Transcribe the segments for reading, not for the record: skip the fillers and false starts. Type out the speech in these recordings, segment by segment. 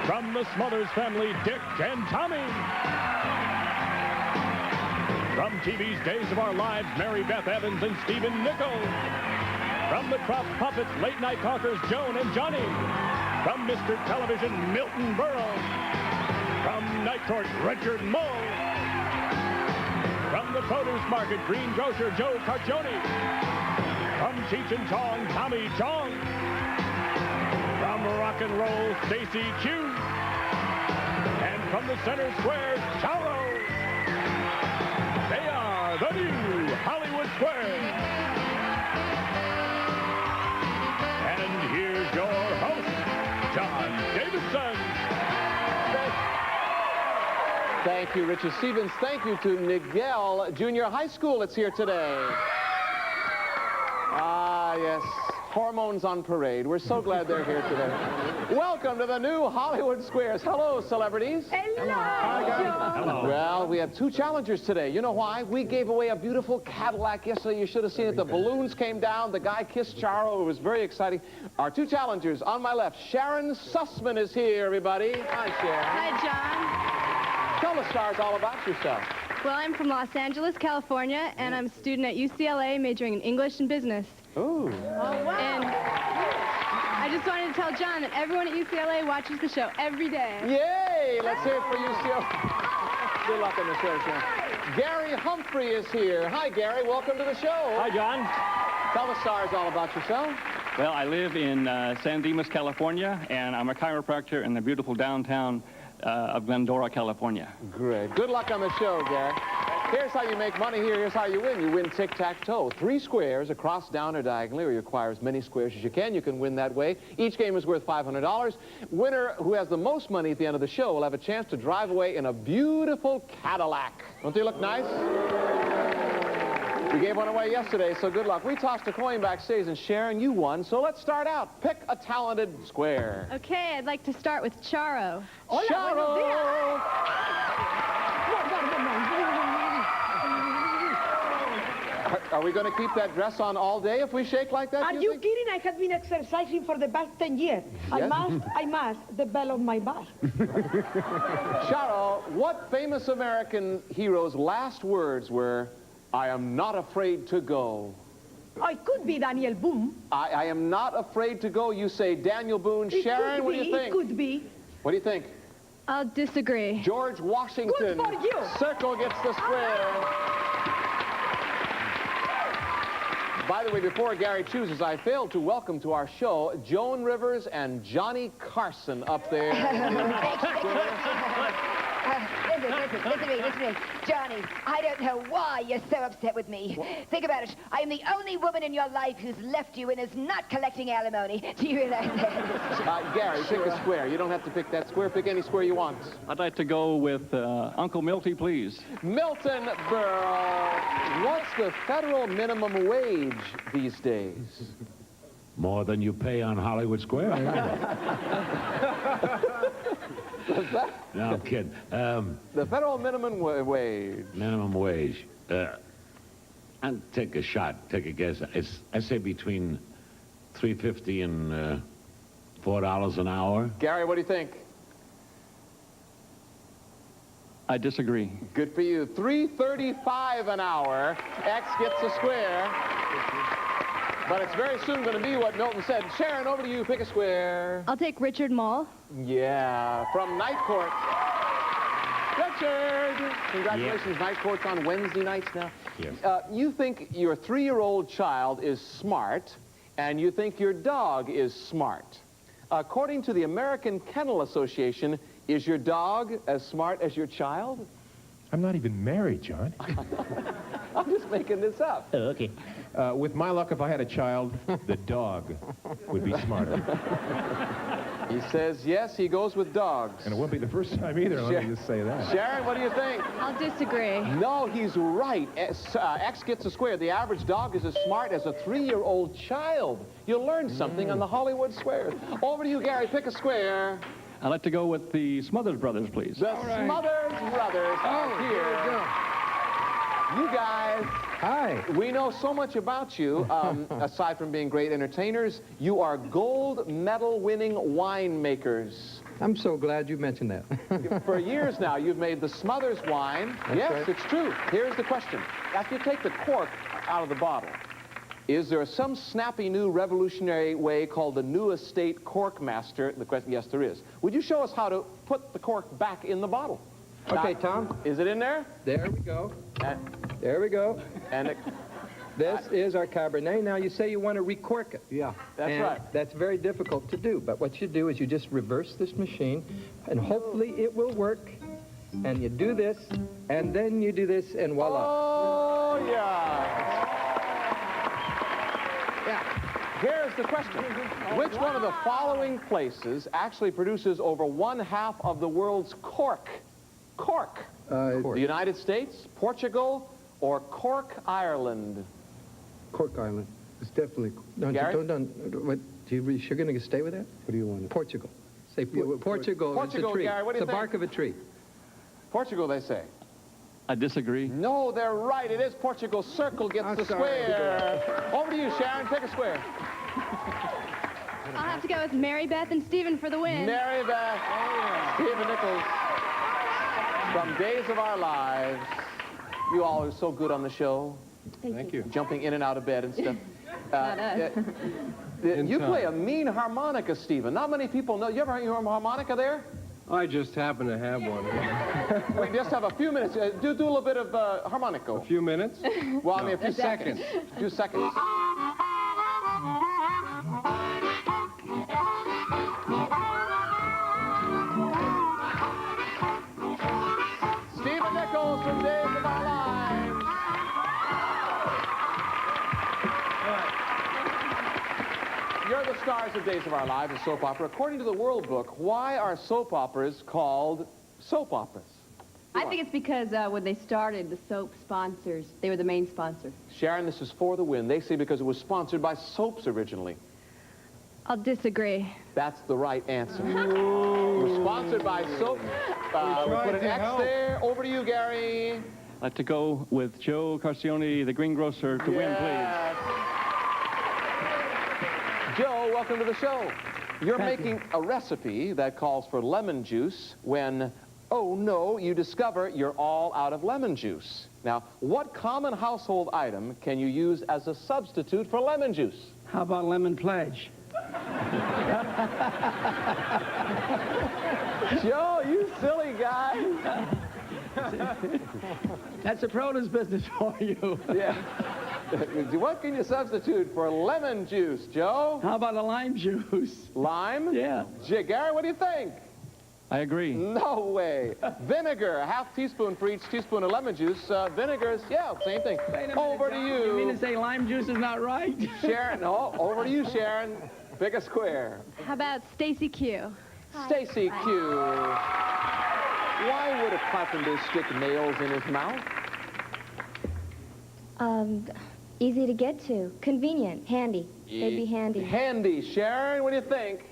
From the Smothers family, Dick and Tommy. From TV's Days of Our Lives, Mary Beth Evans and Stephen Nichols. From the Krofft Puppets, late night talkers Joan and Johnny. From Mr. Television, Milton Berle. From Night Court, Richard Moll. From the Produce Market, greengrocer Joe Carcione. From Cheech and Chong, Tommy Chong. From Rock and Roll, Stacey Q. And from the Center Square, Charo. They are the new Hollywood Squares. And here's your host, John Davidson. Thank you, Richard Stevens. Thank you to Nichols Junior High School that's here today. Ah, yes. Hormones on parade. We're so glad they're here today. Welcome to the new Hollywood Squares. Hello, celebrities. Hello. Hello. Well, we have two challengers today. You know why? We gave away a beautiful Cadillac yesterday. You should have seen it. The balloons came down. The guy kissed Charo. It was very exciting. Our two challengers on my left. Sharon Sussman is here, everybody. Hi, Sharon. Hi, John. Tell the stars all about yourself. Well, I'm from Los Angeles, California, and I'm a student at UCLA majoring in English and business. Ooh. Oh, wow. And I just wanted to tell John that everyone at UCLA watches the show every day. Yay! Let's hear it for UCLA. Good luck on the show, Sharon. Gary Humphrey is here. Hi, Gary. Welcome to the show. Hi, John. Tell the stars all about yourself. Well, I live in San Dimas, California, and I'm a chiropractor in the beautiful downtown of Glendora, California. Great. Good luck on the show, Gary. Here's how you make money here. Here's how you win. You win tic-tac-toe. 3 squares across, down, or diagonally, or you acquire as many squares as you can. You can win that way. Each game is worth $500. Winner who has the most money at the end of the show will have a chance to drive away in a beautiful Cadillac. Don't they look nice? We gave one away yesterday, so good luck. We tossed a coin backstage, and Sharon, you won. So let's start out. Pick a talented square. Okay, I'd like to start with Charo. Charo! Are we going to keep that dress on all day if we shake like that? Are you kidding? I have been exercising for the past 10 years. Yes? I must develop my bust. Charo, what famous American hero's last words were, "I am not afraid to go"? I could be Daniel Boone. I am not afraid to go. You say Daniel Boone. Sharon, what do you think? It could be. What do you think? I'll disagree. George Washington. Good for you. Circle gets the square. By the way, before Gary chooses, I failed to welcome to our show Joan Rivers and Johnny Carson up there. Listen to me. Johnny, I don't know why you're so upset with me. Think about it. I am the only woman in your life who's left you and is not collecting alimony. Do you realize that? Gary, pick a square. You don't have to pick that square. Pick any square you want. I'd like to go with Uncle Milty, please. Milton Berle. What's the federal minimum wage these days? More than you pay on Hollywood Square. What's that? No, I'm kidding. The federal minimum wage. Minimum wage. I'll take a shot, take a guess. I say between $3.50 and $4 an hour. Gary, what do you think? I disagree. Good for you. $3.35 an hour. X gets a square. But it's very soon going to be what Milton said. Sharon, over to you. Pick a square. I'll take Richard Moll. Yeah, from Night Court. Richard! Congratulations. Yeah. Night Court's on Wednesday nights now. Yes. You think your 3-year-old child is smart, and you think your dog is smart. According to the American Kennel Association, is your dog as smart as your child? I'm not even married, John. I'm just making this up. Oh, okay. With my luck, if I had a child, the dog would be smarter. He says yes, he goes with dogs. And it won't be the first time either, let me just say that. Sharon, what do you think? I'll disagree. No, he's right. X gets a square. The average dog is as smart as a 3-year-old child. You'll learn something on the Hollywood Squares. Over to you, Gary. Pick a square. I'd like to go with the Smothers brothers, please. The Smothers brothers are here. You guys, Hi. we know so much about you. Aside from being great entertainers, you are gold medal winning winemakers. I'm so glad you mentioned that. For years now, you've made the Smothers wine. That's Yes, right. it's true. Here's the question. After you take the cork out of the bottle, is there some snappy new revolutionary way called the New Estate Cork Master? The question, yes, there is. Would you show us how to put the cork back in the bottle? Okay, Now, Tom. Is it in there? There we go. And, There we go. and it, This is our Cabernet. Now, you say you want to recork it. yeah, that's And right. That's very difficult to do. But what you do is you just reverse this machine, and hopefully it will work. And you do this, and then you do this, and voila. Oh, yeah. Here's the question. Which one of the following places actually produces over 1/2 of the world's cork? Cork. The United States, Portugal, or Cork, Ireland? Cork Island. It's definitely... No, Gary? what, you're going to stay with that? What do you want? Portugal. Say Portugal. It's Portugal, a tree. Gary, what do you it's a think? bark of a tree. Portugal, they say. I disagree. No, they're right. It is Portugal. Circle gets I'm the sorry. square. Over to you, Sharon. Take a square. I'll have to go with Mary Beth and Stephen for the win. Mary Beth, Stephen Nichols, from Days of Our Lives. You all are so good on the show. Thank you. Jumping in and out of bed and stuff. Not us. You play a mean harmonica, Stephen. Not many people know. You ever heard your harmonica there? I just happen to have one. We just have a few minutes. Do a little bit of harmonica. A few minutes? Well, I mean, a few seconds. A few seconds. Stephen Nichols from Days of Our Lives. You're the stars of Days of Our Lives, a soap opera. According to the World Book, why are soap operas called soap operas? I think it's because when they started, the soap sponsors, they were the main sponsor. Sharon, this is for the win. They say because it was sponsored by soaps originally. I'll disagree. That's the right answer. We're sponsored by soap. We put an X there. Over to you, Gary. I'd like to go with Joe Carcione, the greengrocer, to win, please. Joe, welcome to the show. You're making a recipe that calls for lemon juice when, oh no, you discover you're all out of lemon juice. Now, what common household item can you use as a substitute for lemon juice? How about lemon pledge? Joe, you silly guy. That's a produce business for you. Yeah. What can you substitute for lemon juice, Joe? How about a lime juice? Lime? Yeah. Gary, what do you think? I agree. No way. Vinegar, a half teaspoon for each teaspoon of lemon juice. Vinegar is, yeah, same thing. Wait a minute, Over to John, you. You mean to say lime juice is not right? Sharon, no, over to you, Sharon. Pick a square. How about Stacey Q? Stacey Q. Why would a carpenter stick nails in his mouth? Easy to get to. Convenient. Handy. They'd be handy. Handy. Sharon, what do you think?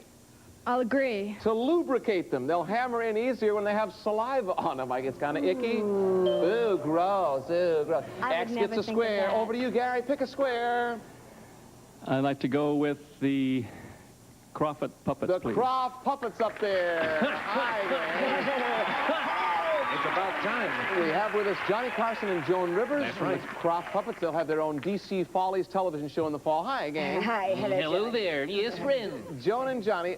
I'll agree. To lubricate them. They'll hammer in easier when they have saliva on them. Like it's kind of icky. Ooh, gross. Ooh, gross. X gets a square. Over to you, Gary. Pick a square. I'd like to go with the Krofft puppets, The please. Krofft puppets up there. Hi there. It's about time. We have with us Johnny Carson and Joan Rivers That's from right. the Krofft Puppets. They'll have their own DC Follies television show in the fall. Hi, gang. Hi, hello, Hello Johnny. there. Yes, friend. Joan and Johnny,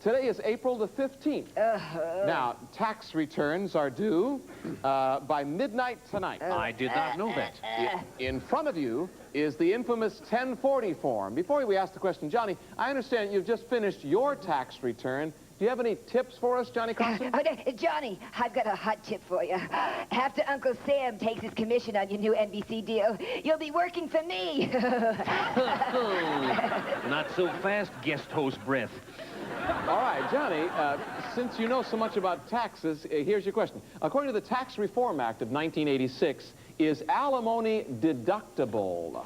today is April the 15th. Now, tax returns are due by midnight tonight. I did not know that. In front of you is the infamous 1040 form. Before we ask the question, Johnny, I understand you've just finished your tax return. Do you have any tips for us, Johnny Carson? Oh, no, Johnny, I've got a hot tip for you. After Uncle Sam takes his commission on your new NBC deal, you'll be working for me. Not so fast, guest host Beth. All right, Johnny, since you know so much about taxes, here's your question. According to the Tax Reform Act of 1986, is alimony deductible?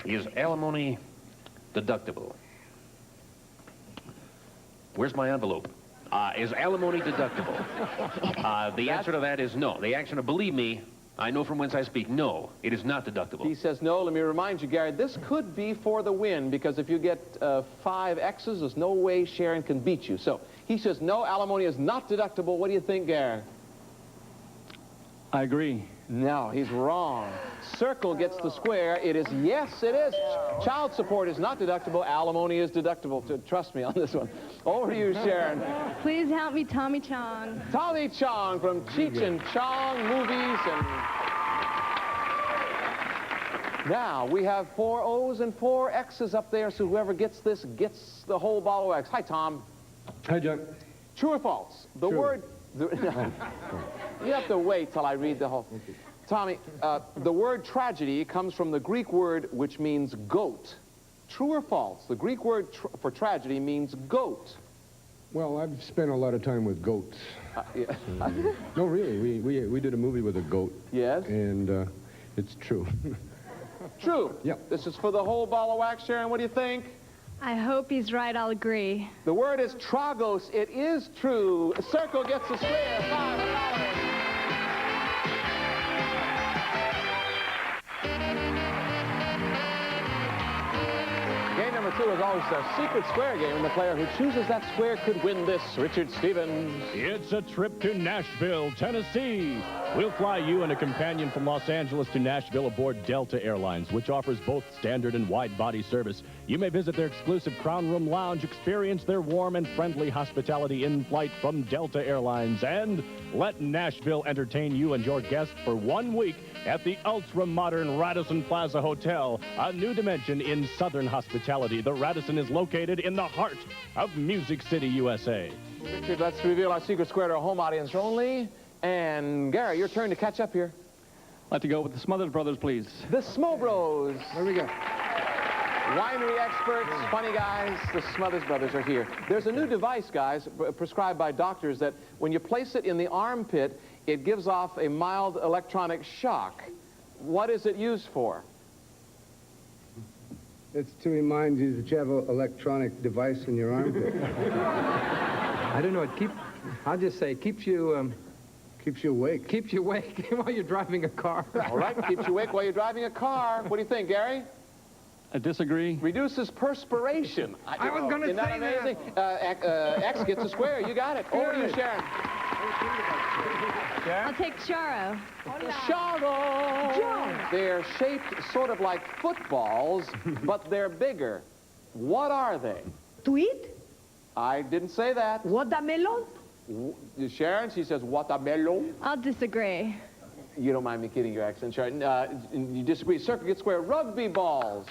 Is alimony deductible? Where's my envelope? Is alimony deductible? The answer to that is no. The answer to believe me, I know from whence I speak. No, it is not deductible. He says no. Let me remind you, Gary, this could be for the win, because if you get 5 X's, there's no way Sharon can beat you. So he says no, alimony is not deductible. What do you think, Gary? I agree. No, he's wrong. Circle gets the square. It is, yes, it is. Child support is not deductible. Alimony is deductible. Trust me on this one. Over to you, Sharon. Please help me, Tommy Chong. Tommy Chong from Cheech and Chong movies. And now we have 4 O's and 4 X's up there, so whoever gets this gets the whole ball of wax. Hi, Tom. Hi, John. True or false? The word... You have to wait till I read the whole... Tommy, the word tragedy comes from the Greek word which means goat. True or false? The Greek word for tragedy means goat. Well, I've spent a lot of time with goats. Yeah. No, really, we did a movie with a goat. Yes? And it's true. True? Yep. This is for the whole ball of wax, Sharon. What do you think? I hope he's right. I'll agree. The word is tragos. It is true. A circle gets a square. $500. Game number 2 is always a secret square game, and the player who chooses that square could win this. Richard Stevens. It's a trip to Nashville, Tennessee. We'll fly you and a companion from Los Angeles to Nashville aboard Delta Airlines, which offers both standard and wide-body service. You may visit their exclusive Crown Room Lounge, experience their warm and friendly hospitality in flight from Delta Airlines, and let Nashville entertain you and your guests for 1 week at the ultra-modern Radisson Plaza Hotel, a new dimension in Southern hospitality. The Radisson is located in the heart of Music City, USA. Richard, let's reveal our secret square to our home audience only. And Gary, your turn to catch up here. I'd like to go with the Smothers brothers, please. The Smo Bros. There we go. Winery experts, funny guys, the Smothers brothers are here. There's a new device, guys, prescribed by doctors that when you place it in the armpit, it gives off a mild electronic shock. What is it used for? It's to remind you that you have an electronic device in your armpit. I don't know. I'll just say, keeps you awake. Keeps you awake while you're driving a car. All right, keeps you awake while you're driving a car. What do you think, Gary? I disagree. Reduces perspiration. I was going to say Isn't that amazing? X gets a square. You got it. Over to you, Sharon. I'll take Charo. Charo! They're shaped sort of like footballs, but they're bigger. What are they? To eat? I didn't say that. Watermelon? Sharon, she says watermelon. I'll disagree. You don't mind me kidding your accent, Sharon. You disagree. Circle gets square. Rugby balls.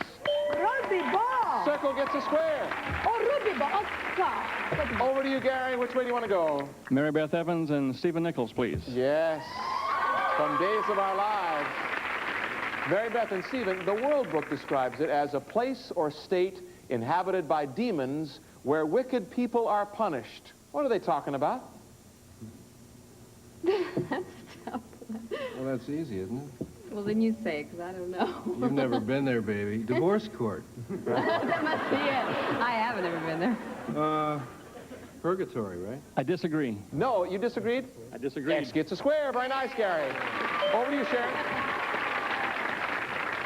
Rugby ball. Circle gets a square. Oh, rugby ball. Oh, Over to you, Gary. Which way do you want to go? Mary Beth Evans and Stephen Nichols, please. Yes. From Days of Our Lives. Mary Beth and Stephen, the World Book describes it as a place or state inhabited by demons where wicked people are punished. What are they talking about? That's tough. Well, that's easy, isn't it? Well, then you say it, because I don't know. You've never been there, baby. Divorce court. That must be it. I haven't ever been there. Purgatory, right? I disagree. No, you disagreed? I disagree. X gets a square. Very nice, Gary. Over to you, Sharon.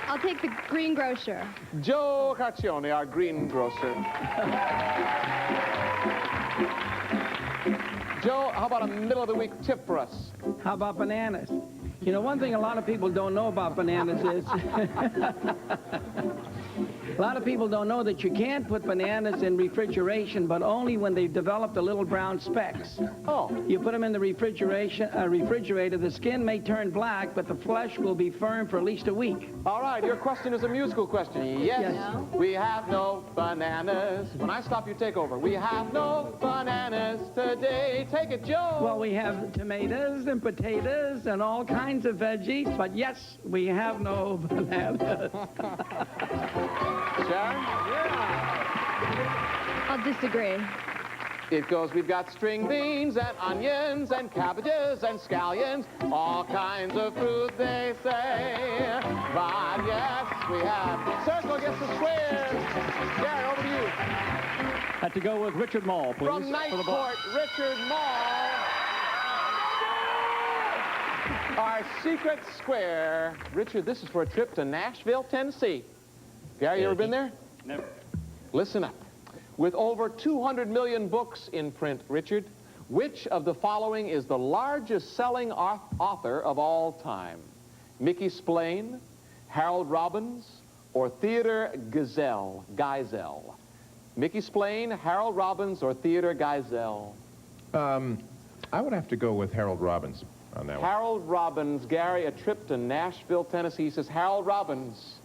I'll take the greengrocer. Joe Carcione, our greengrocer. Joe, how about a middle-of-the-week tip for us? How about bananas? You know, one thing a lot of people don't know about bananas is... A lot of people don't know that you can't put bananas in refrigeration, but only when they've developed the little brown specks. Oh. You put them in the refrigerator, the skin may turn black, but the flesh will be firm for at least a week. All right, your question is a musical question. Yes, No. We have no bananas. When I stop, you take over. We have no bananas today. Take it, Joe. Well, we have tomatoes and potatoes and all kinds of veggies, but yes, we have no bananas. Sharon? I'll disagree. It goes, we've got string beans and onions and cabbages and scallions, all kinds of fruit, they say. But yes, we have. Circle gets the square. Gary, over to you. Had to go with Richard Moll, please. From Night Court, Richard Moll. Our secret square. Richard, this is for a trip to Nashville, Tennessee. Gary, you ever been there? Never. Listen up. With over 200 million books in print, Richard, which of the following is the largest selling author of all time? Mickey Spillane, Harold Robbins, or Theodore Geisel? Mickey Spillane, Harold Robbins, or Theodore Geisel? I would have to go with Harold Robbins on that one. Harold Robbins. Gary, a trip to Nashville, Tennessee, says Harold Robbins.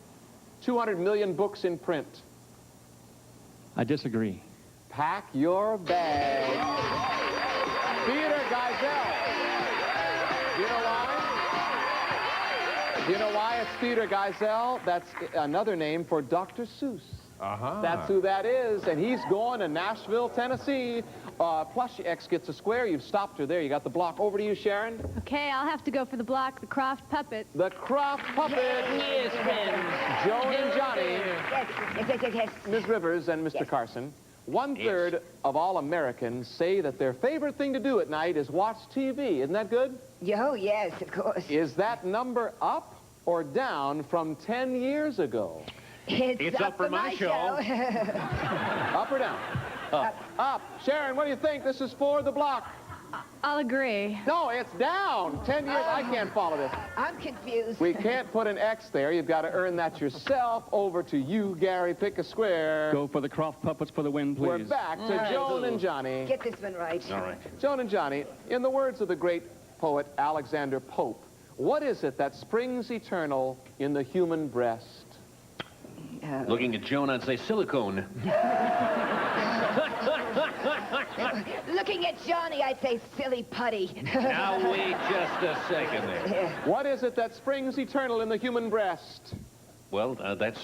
200 million books in print. I disagree. Pack your bag. Theodore Geisel. Do you know why? Do you know why it's Theodore Geisel? That's another name for Dr. Seuss. That's who that is, and he's going to Nashville, Tennessee. Plus, X gets a square. You've stopped her there. You got the block. Over to you, Sharon. Okay, I'll have to go for the block, the Krofft puppet. The Krofft puppet. Yes, friends. Joan and Johnny. Yes. Ms. Rivers and Mr. Carson. 1/3 of all Americans say that their favorite thing to do at night is watch TV. Isn't that good? Oh, yes, of course. Is that number up or down from 10 years ago? It's up for my show. Up or down? Up. Sharon, what do you think? This is for the block. I'll agree. No, it's down. 10 years. I can't follow this. I'm confused. We can't put an X there. You've got to earn that yourself. Over to you, Gary. Pick a square. Go for the Krofft puppets for the win, please. We're back to Joan and Johnny. Get this one right. All right. Joan and Johnny, in the words of the great poet Alexander Pope, what is it that springs eternal in the human breast? Looking at Joan, I'd say silicone. Looking at Johnny, I'd say silly putty. Now wait just a second there. What is it that springs eternal in the human breast? Well, that's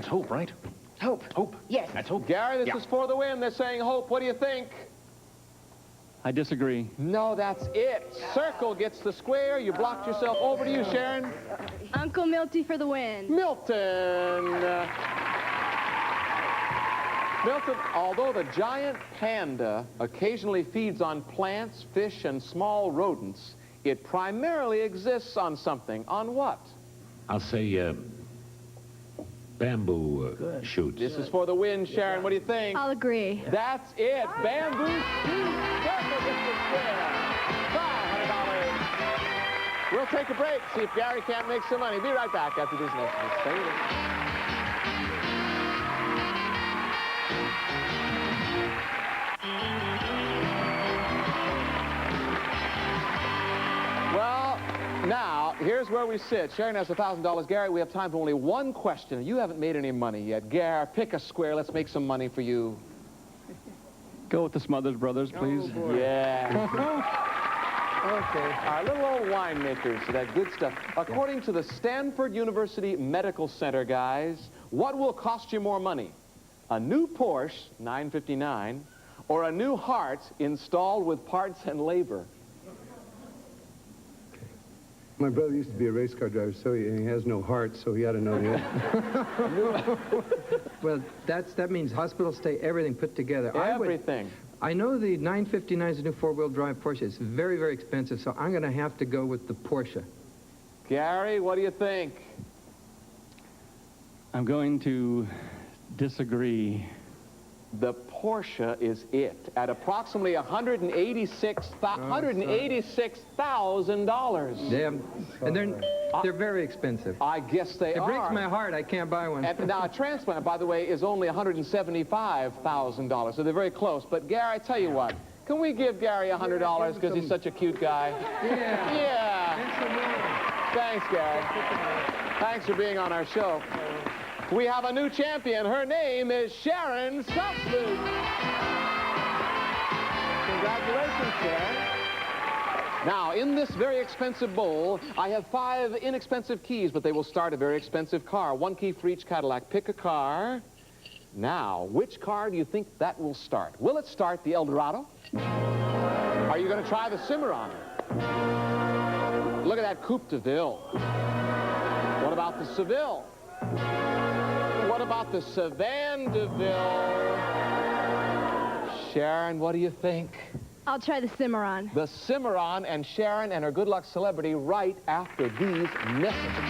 hope, right? Hope. Hope. Yes. That's hope. Gary, this is for the win. They're saying hope. What do you think? I disagree. No, that's it. Circle gets the square. You blocked yourself. Over to you, Sharon. Uncle Milty for the win. Milton. Milton, although the giant panda occasionally feeds on plants, fish, and small rodents, it primarily exists on something. On what? I'll say bamboo shoots. This is for the win, Sharon. What do you think? I'll agree. That's it. Bamboo shoots. Circle gets the square. $500. We'll take a break, see if Gary can't make some money. Be right back after these messages. Stay with us. Well, now, here's where we sit. Sharon has $1,000. Gary, we have time for only one question. You haven't made any money yet. Gary, pick a square. Let's make some money for you. Go with the Smothers brothers, please. Oh, yeah. Okay. Our little old winemakers, that good stuff. According to the Stanford University Medical Center, guys, what will cost you more money? A new Porsche, $959, or a new heart installed with parts and labor? My brother used to be a race car driver, so he has no heart, so he ought to know that. Well, that means hospital stay, everything put together. Everything. I know the 959 is a new four-wheel drive Porsche. It's very, very expensive, so I'm going to have to go with the Porsche. Gary, what do you think? I'm going to disagree. The Porsche is it at approximately $186,000. Damn. And they're very expensive. I guess they are. It breaks my heart. I can't buy one. And now, a transplant, by the way, is only $175,000, so they're very close. But, Gary, I tell you what, can we give Gary $100 because he's such a cute guy? Yeah. Yeah. Thanks, Gary. Thanks for being on our show. We have a new champion. Her name is Sharon Sussman. Congratulations, Sharon. Now, in this very expensive bowl, I have 5 inexpensive keys, but they will start a very expensive car. 1 key for each Cadillac. Pick a car. Now, which car do you think that will start? Will it start the Eldorado? Are you going to try the Cimarron? Look at that Coupe de Ville. What about the Seville? What about the Savan de Ville? Sharon, what do you think? I'll try the Cimarron. The Cimarron, and Sharon and her good luck celebrity right after these messages.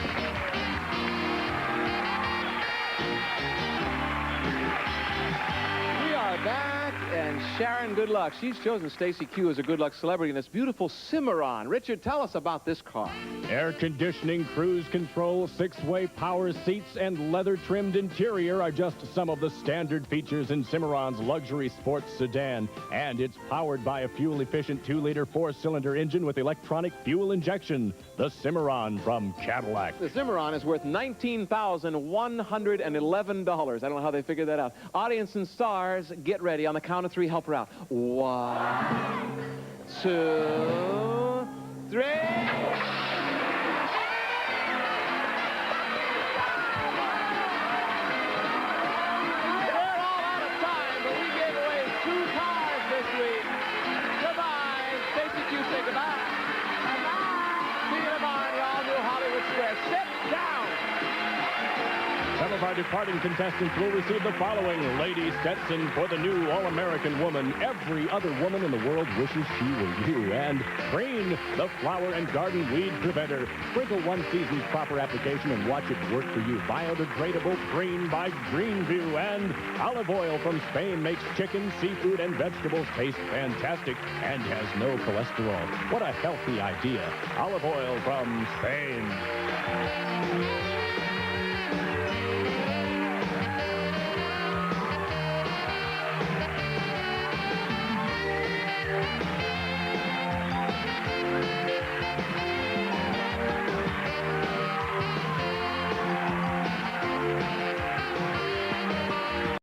We are back, and Sharon, good luck. She's chosen Stacey Q as a good luck celebrity in this beautiful Cimarron. Richard, tell us about this car. Air conditioning, cruise control, 6-way power seats, and leather-trimmed interior are just some of the standard features in Cimarron's luxury sports sedan. And it's powered by a fuel-efficient 2-liter 4-cylinder engine with electronic fuel injection. The Cimarron from Cadillac. The Cimarron is worth $19,111. I don't know how they figured that out. Audience and stars, get ready. On the count of 3, help her out. 1, 2, 3. Some of our departing contestants will receive the following: Lady Stetson for the new All-American Woman. Every other woman in the world wishes she were you. And Green, the flower and garden weed preventer. Sprinkle one season's proper application and watch it work for you. Biodegradable Green by Greenview. And olive oil from Spain makes chicken, seafood, and vegetables taste fantastic and has no cholesterol. What a healthy idea. Olive oil from Spain.